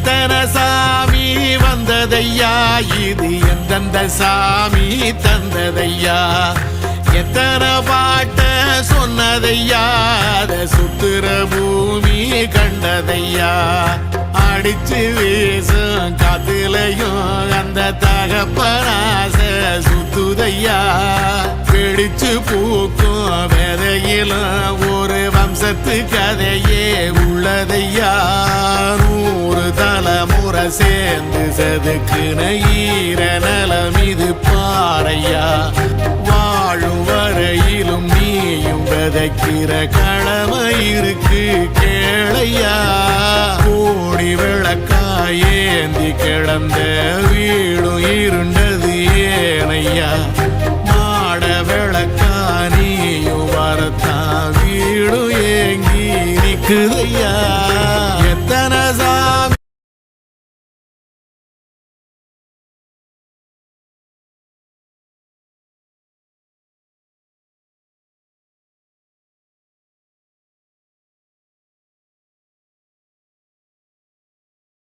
எத்தனை சாமி வந்ததையா, இது எந்தெந்த சாமி தந்ததையா, எத்தனை பாட்ட சொன்னதையா, அத சுத்துற பூமி கண்டதையா, அடிச்சு வீசும் காத்துலையும் அந்த தகப்பனாச சுத்துதையா, பிடிச்சு பூக்கும் விதையிலும் ஒரு வம்சத்து கதையே உள்ளதையா, 100 தலைமுறை சேர்ந்து செதுக்குன ஈர நலம் இது பாறையா, வாழும் வரையிலும் நீயும் விதைக்கிற கடமை இருக்கு கேளையா, கோடி விளக்காயேந்தி கிடந்த வீடும் இருண்டது ஏனையா, மாட விளக்கா நீயும் வரத்தான் வீடும் ஏங்கி நிக்குதையா.